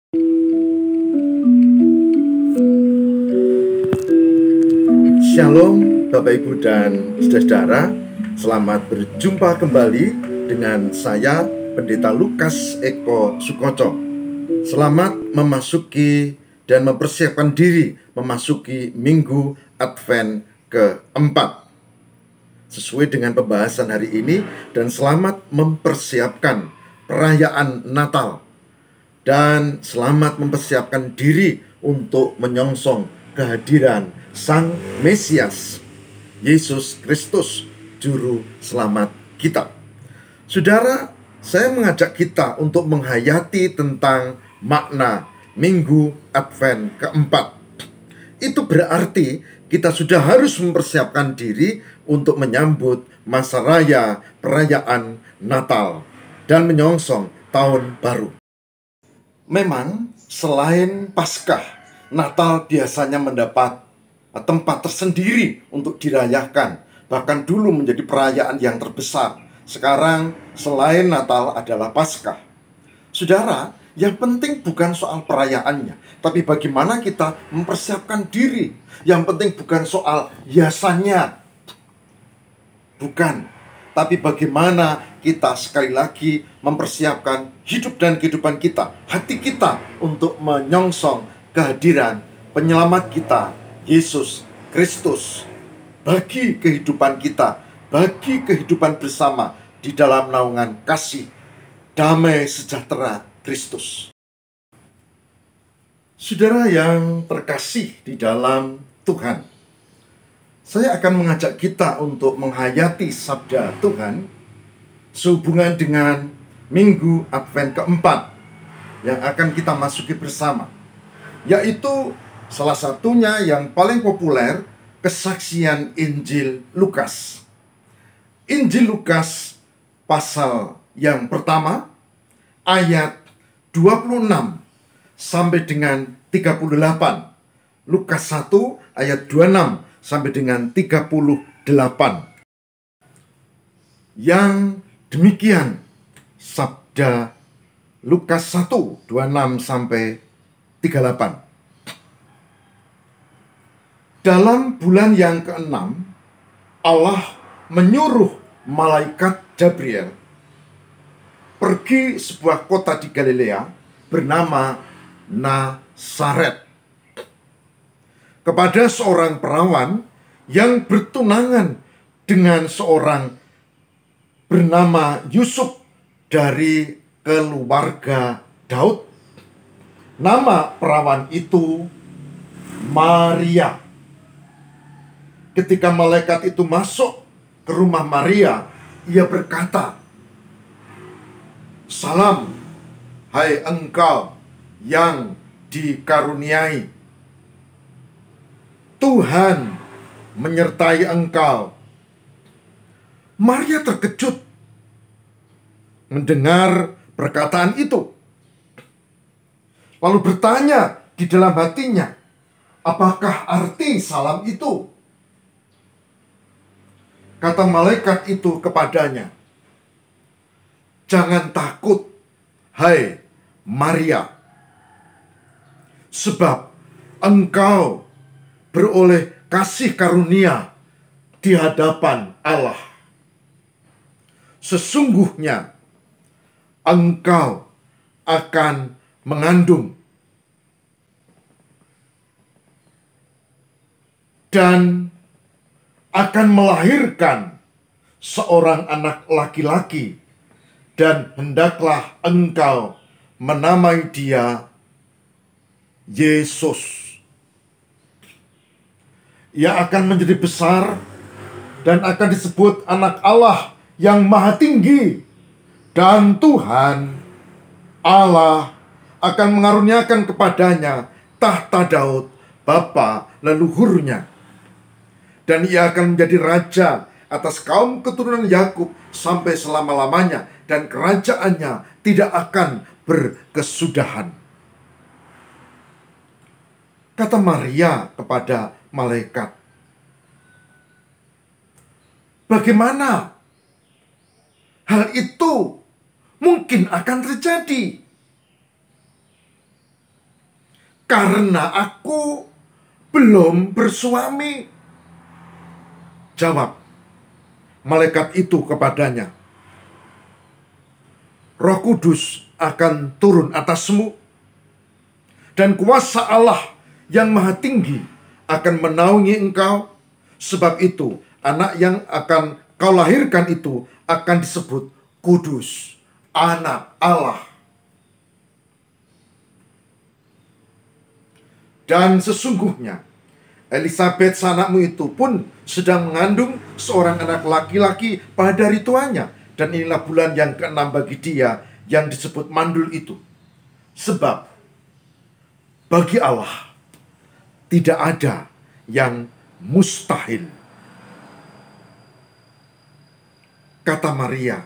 Shalom Bapak Ibu dan saudara-saudara, selamat berjumpa kembali dengan saya Pendeta Lukas Eko Sukoco. Selamat memasuki dan mempersiapkan diri memasuki Minggu Advent keempat sesuai dengan pembahasan hari ini, dan selamat mempersiapkan perayaan Natal dan selamat mempersiapkan diri untuk menyongsong kehadiran Sang Mesias, Yesus Kristus, Juru Selamat kita. Saudara, saya mengajak kita untuk menghayati tentang makna Minggu Advent keempat. Itu berarti kita sudah harus mempersiapkan diri untuk menyambut masa raya perayaan Natal dan menyongsong Tahun Baru. Memang selain Paskah, Natal biasanya mendapat tempat tersendiri untuk dirayakan. Bahkan dulu menjadi perayaan yang terbesar. Sekarang selain Natal adalah Paskah. Saudara, yang penting bukan soal perayaannya, tapi bagaimana kita mempersiapkan diri. Yang penting bukan soal hiasannya, bukan, tapi bagaimana kita sekali lagi mempersiapkan hidup dan kehidupan kita, hati kita, untuk menyongsong kehadiran penyelamat kita, Yesus Kristus, bagi kehidupan kita, bagi kehidupan bersama di dalam naungan kasih, damai sejahtera Kristus. Saudara yang terkasih di dalam Tuhan, saya akan mengajak kita untuk menghayati sabda Tuhan sehubungan dengan Minggu Advent keempat yang akan kita masuki bersama, yaitu salah satunya yang paling populer, kesaksian Injil Lukas. Injil Lukas pasal yang pertama, ayat 26 sampai dengan 38. Lukas 1 ayat 26 sampai dengan 38. Yang demikian sabda Lukas 1 26 sampai 38. Dalam bulan yang ke-6, Allah menyuruh malaikat Gabriel pergi sebuah kota di Galilea bernama Nazaret kepada seorang perawan yang bertunangan dengan seorang bernama Yusuf dari keluarga Daud. Nama perawan itu Maria. Ketika malaikat itu masuk ke rumah Maria, ia berkata, "Salam, hai engkau yang dikaruniai. Tuhan menyertai engkau." Maria terkejut mendengar perkataan itu, lalu bertanya di dalam hatinya, apakah arti salam itu? Kata malaikat itu kepadanya, "Jangan takut, hai Maria, sebab engkau beroleh kasih karunia di hadapan Allah. Sesungguhnya engkau akan mengandung dan akan melahirkan seorang anak laki-laki, dan hendaklah engkau menamai dia Yesus. Ia akan menjadi besar dan akan disebut anak Allah yang Maha Tinggi, dan Tuhan Allah akan mengaruniakan kepadanya tahta Daud bapa leluhurnya. Dan ia akan menjadi raja atas kaum keturunan Yakub sampai selama-lamanya, dan kerajaannya tidak akan berkesudahan." Kata Maria kepada malaikat, "Bagaimana hal itu mungkin akan terjadi?" Karena aku belum bersuami. Jawab malaikat itu kepadanya, Roh Kudus akan turun atasmu, dan kuasa Allah yang Maha Tinggi akan menaungi engkau. Sebab itu, anak yang akan kau lahirkan itu akan disebut kudus, anak Allah. Dan sesungguhnya, Elisabet sanakmu itu pun sedang mengandung seorang anak laki-laki pada hari tuanya. Dan inilah bulan yang ke-6 bagi dia yang disebut mandul itu. Sebab bagi Allah tidak ada yang mustahil. Kata Maria,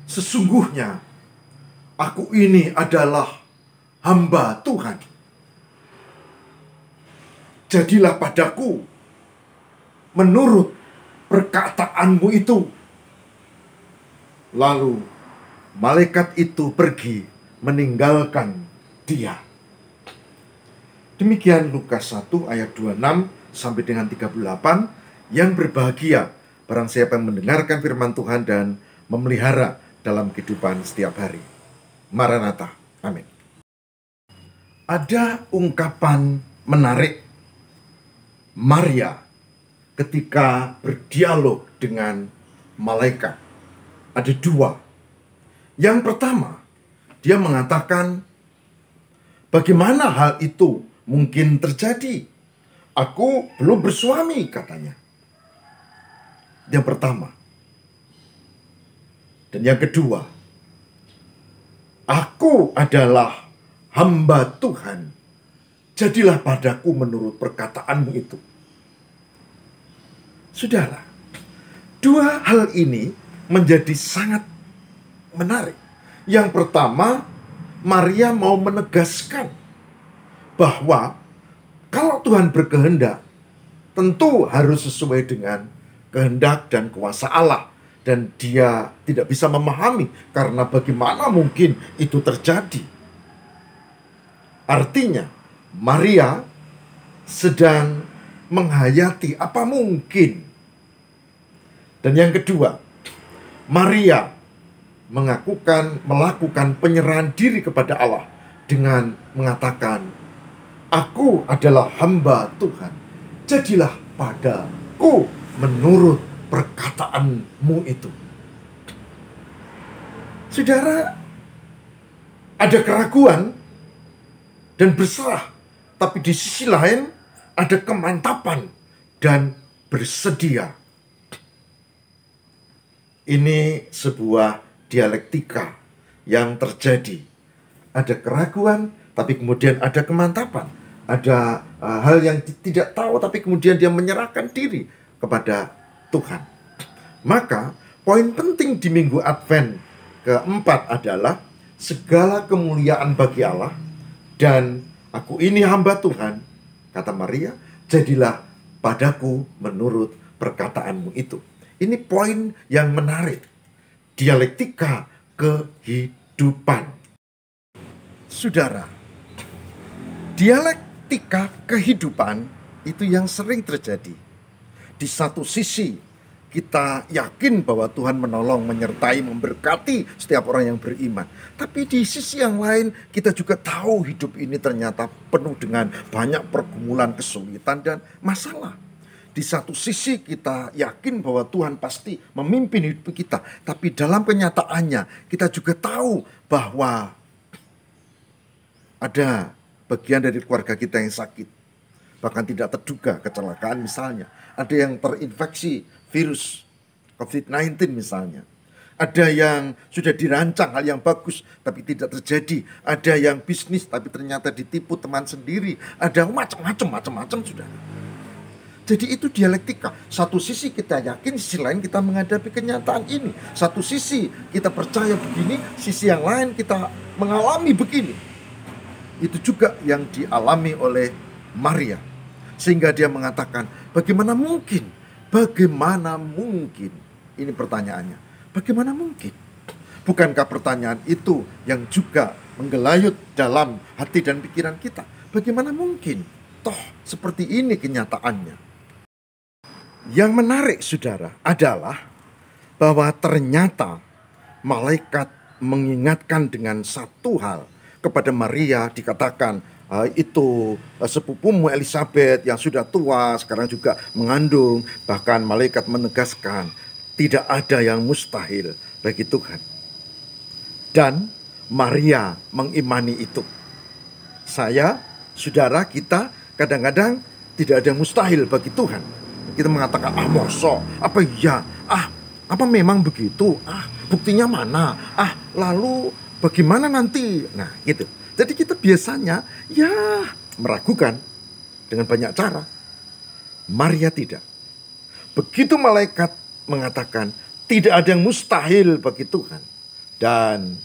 sesungguhnya aku ini adalah hamba Tuhan. Jadilah padaku menurut perkataanmu itu. Lalu malaikat itu pergi meninggalkan dia. Demikian Lukas 1 ayat 26 sampai dengan 38. Yang berbahagia barang siapa yang mendengarkan firman Tuhan dan memelihara dalam kehidupan setiap hari. Maranatha. Amin. Ada ungkapan menarik Maria ketika berdialog dengan malaikat. Ada dua. Yang pertama, dia mengatakan, bagaimana hal itu mungkin terjadi? Aku belum bersuami, katanya. Yang pertama. Dan yang kedua, aku adalah hamba Tuhan. Jadilah padaku menurut perkataanmu itu. Saudara, dua hal ini menjadi sangat menarik. Yang pertama, Maria mau menegaskan bahwa kalau Tuhan berkehendak, tentu harus sesuai dengan kehendak dan kuasa Allah. Dan dia tidak bisa memahami, karena bagaimana mungkin itu terjadi. Artinya, Maria sedang menghayati apa mungkin. Dan yang kedua, Maria melakukan penyerahan diri kepada Allah dengan mengatakan, aku adalah hamba Tuhan. Jadilah padaku menurut perkataanmu itu. Saudara, ada keraguan dan berserah, tapi di sisi lain ada kemantapan dan bersedia. Ini sebuah dialektika yang terjadi. Ada keraguan, tapi kemudian ada kemantapan. Ada hal yang tidak tahu, tapi kemudian dia menyerahkan diri kepada Tuhan. Maka poin penting di minggu Advent keempat adalah segala kemuliaan bagi Allah, dan aku ini hamba Tuhan, kata Maria, jadilah padaku menurut perkataanmu itu. Ini poin yang menarik. Dialektika kehidupan. Saudara, dialektika kehidupan itu yang sering terjadi. Di satu sisi, kita yakin bahwa Tuhan menolong, menyertai, memberkati setiap orang yang beriman. Tapi di sisi yang lain, kita juga tahu hidup ini ternyata penuh dengan banyak pergumulan, kesulitan, dan masalah. Di satu sisi kita yakin bahwa Tuhan pasti memimpin hidup kita. Tapi dalam kenyataannya kita juga tahu bahwa ada bagian dari keluarga kita yang sakit. Bahkan tidak terduga, kecelakaan misalnya. Ada yang terinfeksi virus COVID-19 misalnya. Ada yang sudah dirancang hal yang bagus tapi tidak terjadi. Ada yang bisnis tapi ternyata ditipu teman sendiri. Ada macam-macam sudah. Jadi itu dialektika. Satu sisi kita yakin, sisi lain kita menghadapi kenyataan ini. Satu sisi kita percaya begini, sisi yang lain kita mengalami begini. Itu juga yang dialami oleh Maria. Sehingga dia mengatakan, bagaimana mungkin? Bagaimana mungkin? Ini pertanyaannya. Bagaimana mungkin? Bukankah pertanyaan itu yang juga menggelayut dalam hati dan pikiran kita. Bagaimana mungkin? Toh seperti ini kenyataannya. Yang menarik saudara adalah bahwa ternyata malaikat mengingatkan dengan satu hal kepada Maria. Dikatakan itu sepupumu Elizabeth yang sudah tua sekarang juga mengandung. Bahkan malaikat menegaskan tidak ada yang mustahil bagi Tuhan. Dan Maria mengimani itu. Saya, saudara, kita kadang-kadang tidak ada yang mustahil bagi Tuhan. Kita mengatakan, mosok, apa iya? Apa memang begitu? Buktinya mana? Lalu bagaimana nanti? Nah, gitu. Jadi kita biasanya meragukan dengan banyak cara. Maria tidak. Begitu malaikat mengatakan tidak ada yang mustahil bagi Tuhan. Dan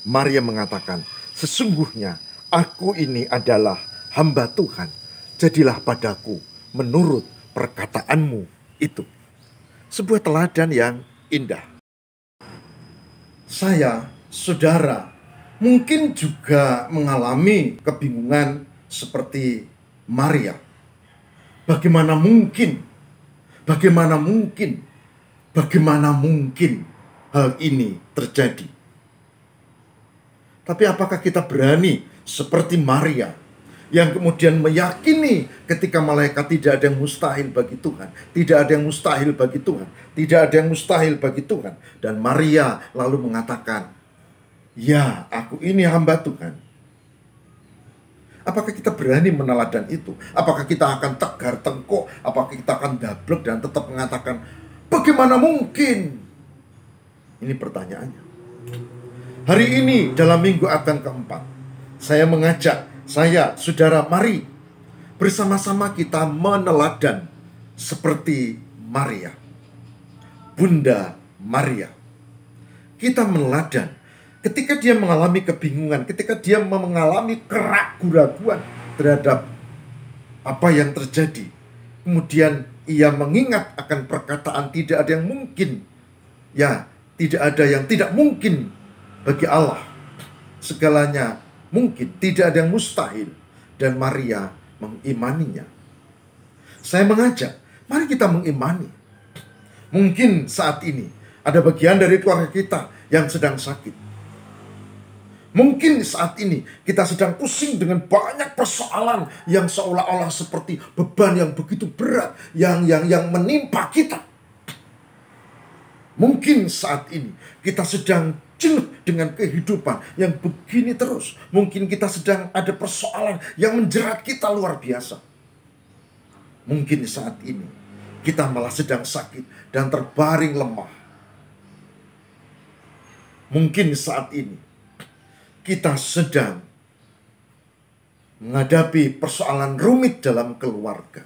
Maria mengatakan, sesungguhnya aku ini adalah hamba Tuhan. Jadilah padaku menurut perkataanmu itu. Sebuah teladan yang indah. Saya, saudara, mungkin juga mengalami kebingungan seperti Maria. Bagaimana mungkin hal ini terjadi? Tapi apakah kita berani seperti Maria yang kemudian meyakini ketika malaikat tidak ada yang mustahil bagi Tuhan, tidak ada yang mustahil bagi Tuhan, tidak ada yang mustahil bagi Tuhan. Dan Maria lalu mengatakan, ya, aku ini hamba Tuhan. Apakah kita berani meneladan itu? Apakah kita akan tegar tengkuk? Apakah kita akan dablek dan tetap mengatakan, bagaimana mungkin? Ini pertanyaannya. Hari ini dalam minggu Advent keempat, saya mengajak saudara, mari bersama-sama kita meneladan seperti Maria, Bunda Maria. Kita meneladan ketika dia mengalami kebingungan, ketika dia mengalami keraguan terhadap apa yang terjadi. Kemudian ia mengingat akan perkataan tidak ada yang mungkin. Ya, tidak ada yang tidak mungkin bagi Allah. Segalanya mungkin, tidak ada yang mustahil. Dan Maria mengimaninya. Saya mengajak, mari kita mengimani. Mungkin saat ini ada bagian dari keluarga kita yang sedang sakit. Mungkin saat ini kita sedang pusing dengan banyak persoalan yang seolah-olah seperti beban yang begitu berat yang menimpa kita. Mungkin saat ini kita sedang jenuh dengan kehidupan yang begini terus. Mungkin kita sedang ada persoalan yang menjerat kita luar biasa. Mungkin saat ini kita malah sedang sakit dan terbaring lemah. Mungkin saat ini kita sedang menghadapi persoalan rumit dalam keluarga.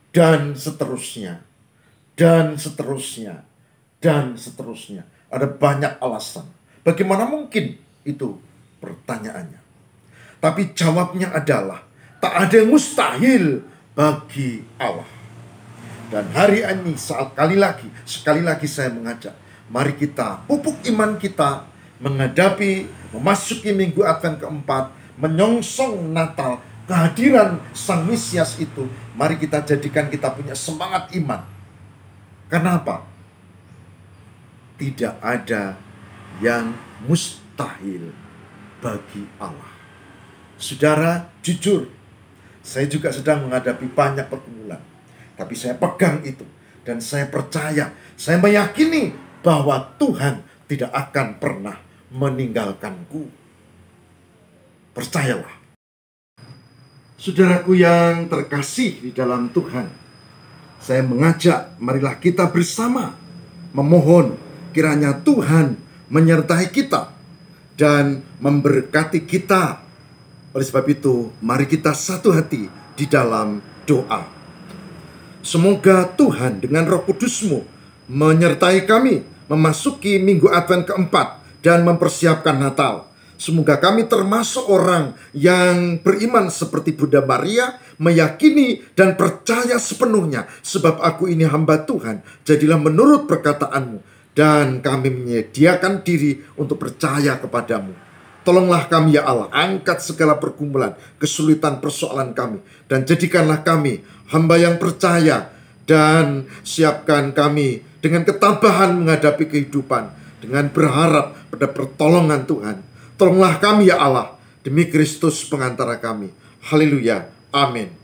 Dan seterusnya. Dan seterusnya. Dan seterusnya. Ada banyak alasan. Bagaimana mungkin? Itu pertanyaannya. Tapi jawabnya adalah tak ada yang mustahil bagi Allah. Dan hari ini sekali lagi saya mengajak, mari kita pupuk iman kita menghadapi, memasuki minggu Advent keempat, menyongsong Natal, kehadiran Sang Mesias itu. Mari kita jadikan kita punya semangat iman. Kenapa? Tidak ada yang mustahil bagi Allah. Saudara, jujur, saya juga sedang menghadapi banyak pergumulan. Tapi saya pegang itu. Dan saya percaya, saya meyakini bahwa Tuhan tidak akan pernah meninggalkanku. Percayalah. Saudaraku yang terkasih di dalam Tuhan, saya mengajak, marilah kita bersama memohon kiranya Tuhan menyertai kita dan memberkati kita. Oleh sebab itu, mari kita satu hati di dalam doa. Semoga Tuhan dengan Roh Kudus-Mu menyertai kami memasuki minggu Advent keempat dan mempersiapkan Natal. Semoga kami termasuk orang yang beriman seperti Bunda Maria, meyakini dan percaya sepenuhnya, sebab aku ini hamba Tuhan, jadilah menurut perkataanmu. Dan kami menyediakan diri untuk percaya kepadamu. Tolonglah kami ya Allah, angkat segala pergumulan, kesulitan, persoalan kami, dan jadikanlah kami hamba yang percaya, dan siapkan kami dengan ketabahan menghadapi kehidupan, dengan berharap pada pertolongan Tuhan. Tolonglah kami ya Allah, demi Kristus pengantara kami. Haleluya. Amin.